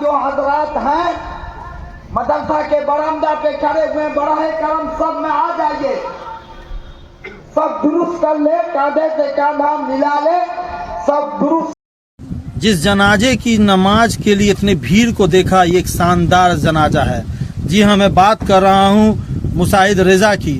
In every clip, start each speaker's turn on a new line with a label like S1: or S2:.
S1: जो हजरात हैं मदरसा के बरामदा पे खड़े हुए, बड़ा है करम, सब में आ जाइए, सब दुरुस्त कर ले, कांधे से कांधा मिला ले, सब दुरुस्त।
S2: जिस जनाजे की नमाज के लिए इतनी भीड़ को देखा, ये एक शानदार जनाजा है। जी हाँ, मैं बात कर रहा हूँ मुसाहिद रेजा की।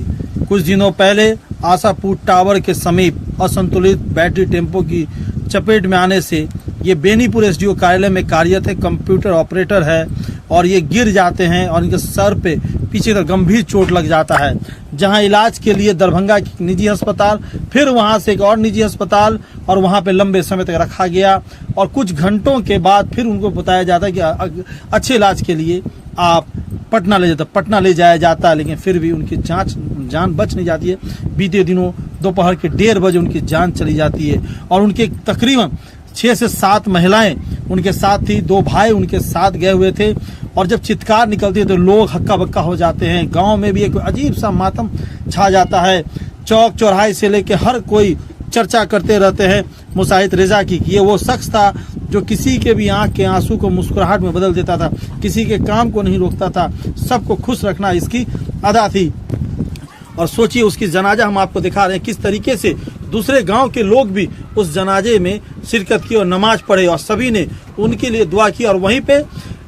S2: कुछ दिनों पहले आशापुर टावर के समीप असंतुलित बैटरी टेम्पो की चपेट में आने से ये बेनीपुर एसडीओ कार्यालय में कार्यरत है, कंप्यूटर ऑपरेटर है, और ये गिर जाते हैं और इनके सर पे पीछे का गंभीर चोट लग जाता है। जहां इलाज के लिए दरभंगा की निजी अस्पताल, फिर वहां से एक और निजी अस्पताल, और वहां पे लंबे समय तक रखा गया, और कुछ घंटों के बाद फिर उनको बताया जाता है कि अच्छे इलाज के लिए आप पटना ले जाया जाता है, लेकिन फिर भी उनकी जान बच नहीं जाती है। बीते दिनों दोपहर के 1:30 बजे उनकी जान चली जाती है, और उनके तकरीबन 6 से 7 महिलाएं उनके साथ थी, 2 भाई उनके साथ गए हुए थे, और जब चित्कार निकलती है तो लोग हक्का बक्का हो जाते हैं। गांव में भी एक अजीब सा मातम छा जाता है। चौक चौराहे से लेके हर कोई चर्चा करते रहते हैं मुसाहिद रेजा की। ये वो शख्स था जो किसी के भी आंख के आंसू को मुस्कुराहट में बदल देता था, किसी के काम को नहीं रोकता था, सबको खुश रखना इसकी अदा थी। और सोचिए, उसकी जनाजा हम आपको दिखा रहे हैं किस तरीके से दूसरे गांव के लोग भी उस जनाजे में शिरकत की और नमाज पढ़े, और सभी ने उनके लिए दुआ की। और वहीं पे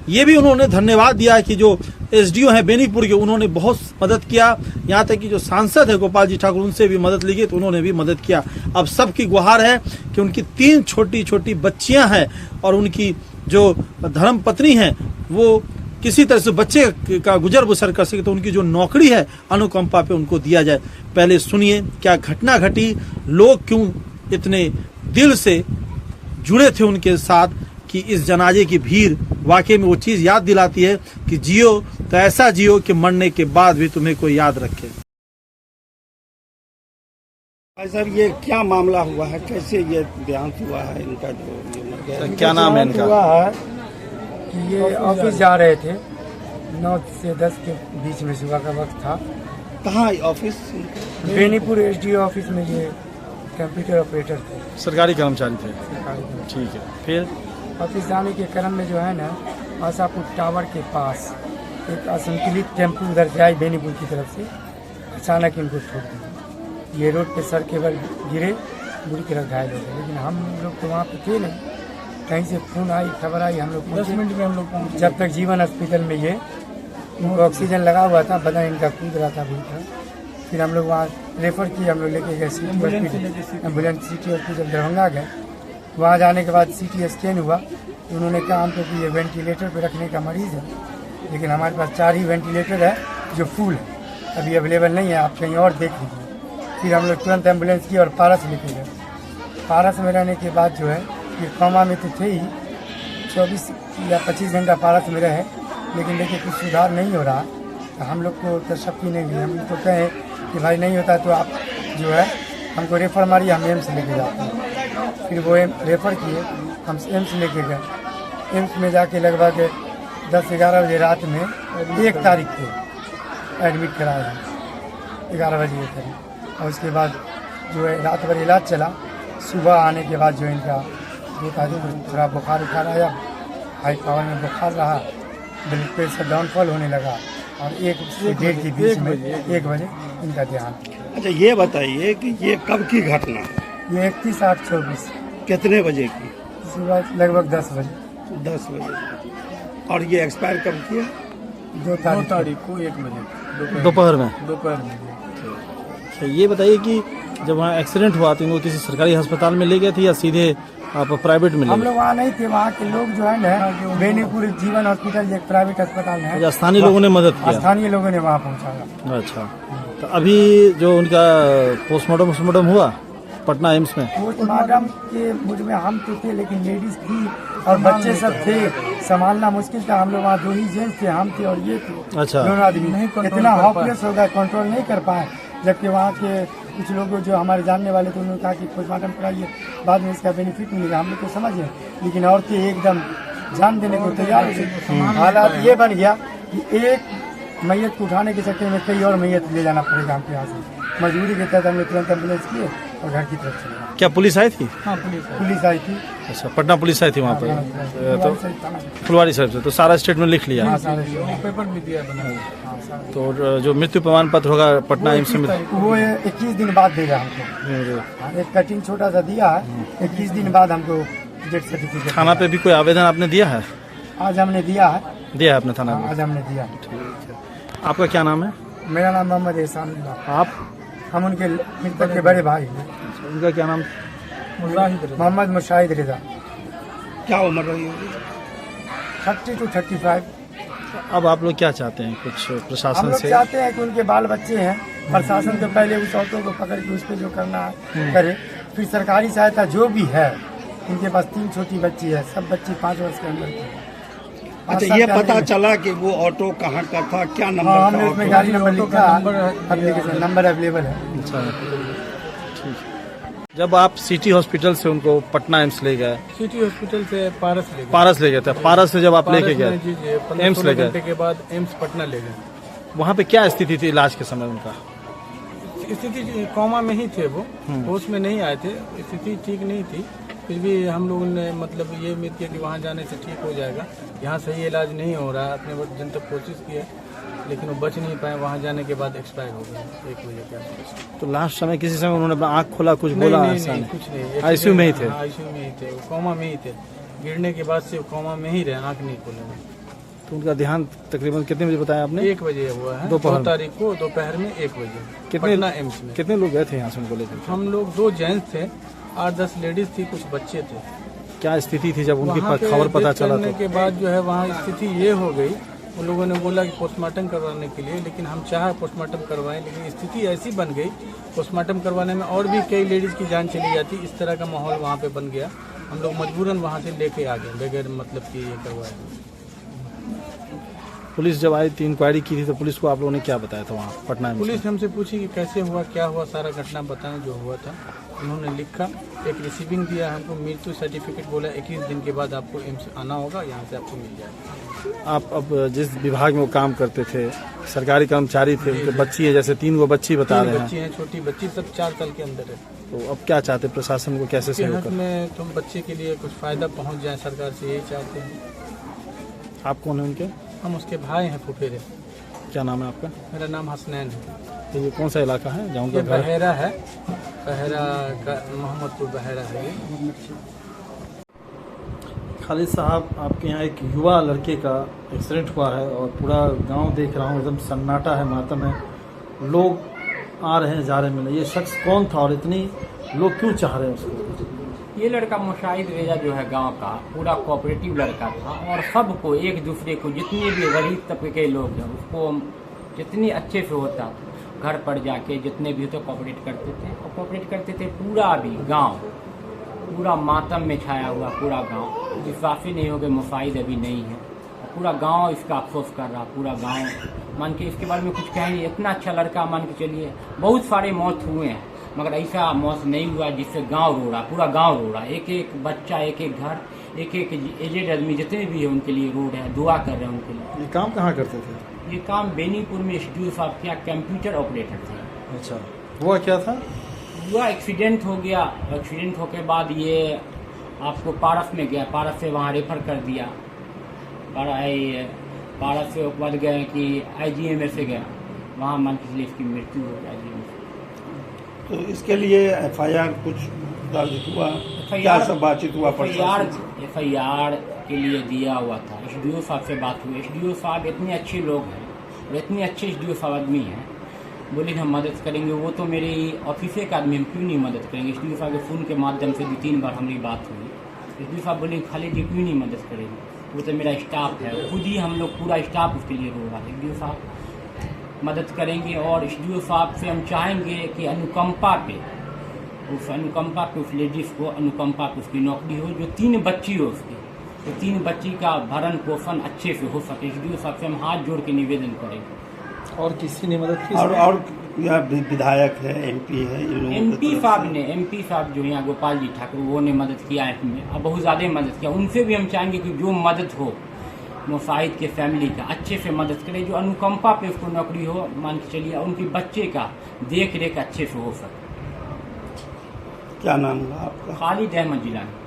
S2: ये भी उन्होंने धन्यवाद दिया कि जो एसडीओ हैं बेनीपुर के, उन्होंने बहुत मदद किया। यहाँ तक कि जो सांसद है गोपाल जी ठाकुर, उनसे भी मदद ली गई तो उन्होंने भी मदद किया। अब सबकी गुहार है कि उनकी 3 छोटी छोटी बच्चियां हैं, और उनकी जो धर्म पत्नी है वो किसी तरह से बच्चे का गुजर बसर कर सके, तो उनकी जो नौकरी है अनुकंपा पे उनको दिया जाए। पहले सुनिए क्या घटना घटी, लोग क्यों इतने दिल से जुड़े थे उनके साथ, कि इस जनाजे की भीड़ वाकई में वो चीज याद दिलाती है कि जियो तो ऐसा जियो कि मरने के बाद भी तुम्हें कोई याद रखे।
S3: सर, ये क्या मामला हुआ है, कैसे ये देहांत हुआ है इनका? जो ये
S2: क्या नाम है इनका?
S4: हुआ है कि ये ऑफिस जा रहे थे, 9 से 10 के बीच में सुबह का वक्त था।
S3: कहाँ ऑफिस?
S4: बेनीपुर एसडीओ ऑफिस में ये कंप्यूटर ऑपरेटर थे,
S2: सरकारी कर्मचारी थे।
S4: सरकारी कर्मचारी।
S2: ठीक है, फिर
S4: ऑफिस जाने के क्रम में जो है ना, आशापुर टावर के पास एक असंतुलित टेम्पो उधर से आई बेनीपुर की तरफ से, अचानक इनको ठोक दिया। ये रोड पे सर के बल गिरे, बुरी तरह घायल हो गए। लेकिन हम लोग तो वहाँ पे थे नहीं, कहीं से फोन आई, खबर आई, हम लोग 10 मिनट में हम लोग पहुँचे। जब तक जीवन हॉस्पिटल में ये इनको ऑक्सीजन लगा हुआ था, बदन इनका कूद रहा था बुरी तरह। फिर हम लोग वहाँ रेफर किए, हम लोग लेके गए city hospital, ambulance city hospital Darbhanga गए। वहाँ जाने के बाद सीटी स्कैन हुआ, तो उन्होंने कहा हमको कि ये वेंटिलेटर पे रखने का मरीज़ है, लेकिन हमारे पास 4 ही वेंटिलेटर है जो फुल है, अभी अवेलेबल नहीं है, आप कहीं और देख लीजिए। फिर हम लोग तुरंत एम्बुलेंस की और पारस लेके गए। पारस में रहने के बाद जो है, ये कोमा में तो थे ही, 24 या 25 घंटा पारस में रहे, लेकिन देखिए कुछ सुधार नहीं हो रहा। तो हम लोग को तो शक्ति नहीं हुई, हम तो कहें कि भाई नहीं होता तो आप जो है हमको रेफर मारिए, हम एम्स लेके जाते हैं। फिर वो रेफर किए, हम एम्स लेके गए। एम्स में जाके लगभग 10-11 बजे रात में 1 तारीख को एडमिट कराया, 11 बजे करीब। और उसके बाद जो है रात भर इलाज चला। सुबह आने के बाद जो इनका 2 तारीख को थोड़ा बुखार उखार आया, हाई पावर में बुखार रहा, ब्लड प्रेशर डाउनफॉल होने लगा, और 1 से 1:30 के बीच में 1 बजे इनका देहांत।
S3: अच्छा, ये बताइए कि ये कब की घटना है?
S4: ये 31/8/24
S3: कितने बजे की?
S4: सुबह लगभग 10 बजे।
S3: 10 बजे। और ये एक्सपायर कब किया?
S4: 2 तारीख को 1 बजे
S2: दोपहर में।
S4: दोपहर में।
S2: ये बताइए कि जब वहाँ एक्सीडेंट हुआ तो इनको किसी सरकारी अस्पताल में ले गए थे या सीधे आप प्राइवेट में ले
S4: हम
S2: गए?
S4: लोग वहाँ नहीं थे, वहाँ के लोग जो है ना, बेनीपुर जीवन हॉस्पिटल एक प्राइवेट अस्पताल है,
S2: अच्छा, स्थानीय लोगों ने मदद किया?
S4: स्थानीय लोगों ने वहाँ पहुँचाया।
S2: अच्छा, तो अभी जो उनका पोस्टमार्टम हुआ पटना एम्स में?
S4: पोस्टमार्टम के मुझ में हम तो थे, लेकिन लेडीज थी और बच्चे सब थे, संभालना मुश्किल था। हम लोग वहाँ 2 ही जेंट्स थे, हम थे और ये थे।
S2: अच्छा,
S4: दोनों आदमी इतना हॉपलेस हो गया, कंट्रोल नहीं कर पाए। जबकि वहाँ के कुछ लोग जो हमारे जानने वाले थे, उन्होंने कहा कि पोस्टमार्टम कराइए, बाद में इसका बेनिफिट मिलेगा। हम लोग तो समझे, लेकिन औरतें एकदम जान देने को तैयार थी। हालात ये बन गया कि एक मैयत को उठाने के चक्कर में कई और मैयत ले जाना पड़ेगा हमको यहाँ से। मजबूरी के तहत हमने तुरंत एम्बुलेंस किए और घर की तरफ चले गए।
S2: क्या पुलिस आई थी?
S4: हाँ, पुलिस आई थी।
S2: अच्छा, पटना पुलिस आई थी वहाँ पर, तो
S4: तो
S2: फुलवारी साहब से, तो सारा स्टेटमेंट लिख लिया।
S4: हाँ, सारे पेपर भी दिया बना। हाँ, सारे।
S2: तो जो मृत्यु प्रमाण पत्र होगा पटना एम्स में,
S4: वो 21 दिन बाद देगा हमको। हाँ, एक कटिंग छोटा सा दिया है, 21 दिन बाद हमको डेथ सर्टिफिकेट।
S2: थाना पे भी कोई आवेदन आपने दिया है?
S4: आज हमने दिया है।
S2: दिया है अपने थाना
S4: हाँ,
S2: में?
S4: आज हमने दिया।
S2: आपका क्या नाम है?
S4: मेरा नाम मोहम्मद एहसान अल्लाह।
S2: आप?
S4: हम उनके मृतक के बड़े भाई हैं।
S2: उनका क्या नाम?
S4: मोहम्मद मुशाहिद रिजा।
S3: क्या उम्र रही होगी?
S4: 30 to 35।
S2: अब आप लोग क्या चाहते हैं, कुछ
S4: हम
S2: प्रशासन
S4: लोग
S2: से?
S4: चाहते हैं कि उनके बाल बच्चे हैं, प्रशासन तो पहले उस ऑटो को पकड़ के उस पर जो करना है करे, फिर सरकारी सहायता जो भी है। उनके पास 3 छोटी बच्ची है, सब बच्ची 5 वर्ष के अंदर की।
S3: अच्छा, ये पता चला कि वो ऑटो कहाँ का था, क्या नंबर
S4: हाँ,
S3: का
S4: हमने उसमें
S3: ऑटो?
S4: गाड़ी नंबर लिखा, एप्लीकेशन नंबर अवेलेबल है।
S2: अच्छा, ठीक। जब आप सिटी हॉस्पिटल से उनको पटना एम्स ले गए,
S5: सिटी हॉस्पिटल से पारस ले गए।
S2: पारस ले गए थे, पारस से जब आप लेके
S5: पारस में
S2: गए
S5: जी,
S2: एम्स ले
S5: 15-16
S2: गए,
S5: घंटे के बाद एम्स पटना ले गए।
S2: वहाँ पे क्या स्थिति थी इलाज के समय उनका?
S5: स्थिति कोमा में ही थे, वो होश में नहीं आए थे, स्थिति ठीक नहीं थी। फिर भी हम लोगों ने मतलब ये उम्मीद किया कि वहाँ जाने से ठीक हो जाएगा, यहाँ सही इलाज नहीं हो रहा है। अपने जन तक कोशिश की है, लेकिन वो बच नहीं पाए। वहाँ जाने के बाद एक्सपायर हो गए 1 बजे के आसपास।
S2: तो लास्ट समय किसी समय उन्होंने अपना आँख खोला, कुछ
S5: नहीं,
S2: बोला?
S5: नहीं,
S2: ऐसा
S5: नहीं,
S2: नहीं?
S5: कुछ नहीं।
S2: आईसीयू में ही थे?
S5: आईसीयू में ही थे, वो कोमा में ही थे। गिरने के बाद से कोमा में ही रहे, आँख नहीं खोले।
S2: तो उनका देहांत तकरीबन कितने बजे बताया आपने?
S5: 1 बजे हुआ है,
S2: दोपहर
S5: 2 तारीख को दोपहर में 1 बजे
S2: कितने
S5: पटना एम्स में।
S2: कितने लोग गए थे यहाँ से उनको लेकर?
S5: हम लोग 2 जेंट्स थे, 8-10 लेडीज थी, कुछ बच्चे थे।
S2: क्या स्थिति थी जब उनकी
S5: वहाँ पे
S2: खबर पता
S5: डेथ
S2: चला?
S5: करने
S2: तो
S5: के बाद जो है वहाँ स्थिति ये हो गई, उन लोगों ने बोला कि पोस्टमार्टम करवाने के लिए, लेकिन हम चाहे पोस्टमार्टम करवाएं, लेकिन स्थिति ऐसी बन गई पोस्टमार्टम करवाने में और भी कई लेडीज की जान चली जाती। इस तरह का माहौल वहाँ पे बन गया, हम लोग मजबूरन वहाँ से लेके आ गए बगैर मतलब कि ये करवाए।
S2: पुलिस जब आई थी, इंक्वायरी की थी, तो पुलिस को आप लोगों ने क्या बताया था वहाँ पटना में?
S5: पुलिस हमसे पूछी कि कैसे हुआ, क्या हुआ, सारा घटना बताएं जो हुआ था। उन्होंने लिखा, एक रिसीविंग दिया हमको, मृत्यु सर्टिफिकेट बोला 21 दिन के बाद आपको एम्स आना होगा, यहाँ से आपको मिल जाएगा।
S2: आप अब जिस विभाग में वो काम करते थे, सरकारी कर्मचारी थे, उनके बच्ची है, जैसे 3 गो बच्ची बता
S5: 3
S2: रहे
S5: बच्ची
S2: हैं,
S5: हैं, छोटी बच्ची, सब 4 साल के अंदर है।
S2: तो अब क्या चाहते प्रशासन को, कैसे
S5: के
S2: सहयोग
S5: हक
S2: कर?
S5: में तुम बच्चे के लिए कुछ फायदा पहुंच जाए सरकार से, यही चाहते हैं।
S2: आप कौन है उनके?
S5: हम उसके भाई हैं, फुफेरे।
S2: क्या नाम है आपका?
S5: मेरा नाम हसनैन है।
S2: तो ये कौन सा इलाका है जहाँ उनका
S5: ये
S2: घर है?
S5: बहेरा है, बहेरा का मोहम्मदपुर बहेरा है ये।
S2: खालिद साहब, आपके यहाँ एक युवा लड़के का एक्सीडेंट हुआ है और पूरा गांव देख रहा हूँ एकदम सन्नाटा है, मातम है, लोग आ रहे हैं जा रहे हैं मिलने। ये शख्स कौन था और इतनी लोग क्यों चाह रहे हैं उसको?
S6: ये लड़का मुशाहिद रेजा जो है गांव का, पूरा कोऑपरेटिव लड़का था और सबको एक दूसरे को, जितने भी गरीब तबके के लोग हैं उसको जितनी अच्छे से होता घर पर जाके जितने भी होते कोऑपरेट करते थे और कोऑपरेट करते थे। पूरा भी गांव पूरा मातम में छाया हुआ, पूरा गांव विश्वास ही नहीं हो गए मुशाहिद अभी नहीं है। और पूरा गांव इसका अफसोस कर रहा, पूरा गांव मान के इसके बारे में कुछ कह नहीं। इतना अच्छा लड़का मान के चलिए, बहुत सारे मौत हुए हैं मगर ऐसा मौत नहीं हुआ जिससे गांव रो रहा, पूरा गांव रो रहा। एक एक बच्चा, एक एक घर, एक एक एजेड आदमी जितने भी है उनके लिए रो रहे हैं, दुआ कर रहे हैं उनके लिए।
S2: ये काम कहाँ करते थे?
S6: ये काम बेनीपुर में एसडीओ साहब के यहाँ कंप्यूटर ऑपरेटर थे।
S2: अच्छा, हुआ क्या था?
S6: हुआ एक्सीडेंट हो गया, एक्सीडेंट होके बाद ये आपको पारस में गया, पारस से वहाँ रेफर कर दिया, पारस से उसके बाद गए कि IGMA से गया, वहाँ मान के इसकी मृत्यु हो गई IGMA से।
S3: तो इसके लिए FIR कुछ दर्ज हुआ, क्या सब बातचीत हुआ?
S6: FIR के लिए दिया हुआ था, SDO साहब से बात हुई। SDO साहब इतने अच्छे लोग हैं और इतने अच्छे SDO साहब आदमी हैं, बोले हम मदद करेंगे। वो तो मेरे ऑफिस का आदमी, हम क्यों नहीं मदद करेंगे। SDO साहब के फ़ोन के माध्यम से 2-3 बार हमारी बात हुई। SDO साहब बोले खाली जी क्यों नहीं मदद करेंगे, वो तो मेरा स्टाफ है, खुद ही हम लोग पूरा स्टाफ उसके लिए रो रहा है। SDO साहब मदद करेंगे और SDO साहब से हम चाहेंगे कि अनुकंपा पे उस लेडीज़ को अनुकंपा पे उसकी नौकरी हो, जो 3 बच्ची हो उसकी, तो 3 बच्ची का भरण पोषण अच्छे से हो सके। SDO साहब से हम हाथ जोड़ के निवेदन करेंगे।
S2: और किसी ने मदद की?
S3: और यह विधायक है, MP है, इन लोगों की
S6: MP
S3: तरफ
S6: साहब
S3: से?
S6: ने, MP साहब जो यहाँ गोपाल जी ठाकुर, वो ने मदद किया है इसमें, अब बहुत ज़्यादा मदद किया। उनसे भी हम चाहेंगे कि जो मदद हो मुशाहिद के फैमिली का अच्छे से मदद करे, जो अनुकंपा पे उसको नौकरी हो मान के चलिए, उनके बच्चे का देख रेख अच्छे से हो सके।
S3: क्या नाम हुआ आपका?
S6: खालिद अहमद जिलानी।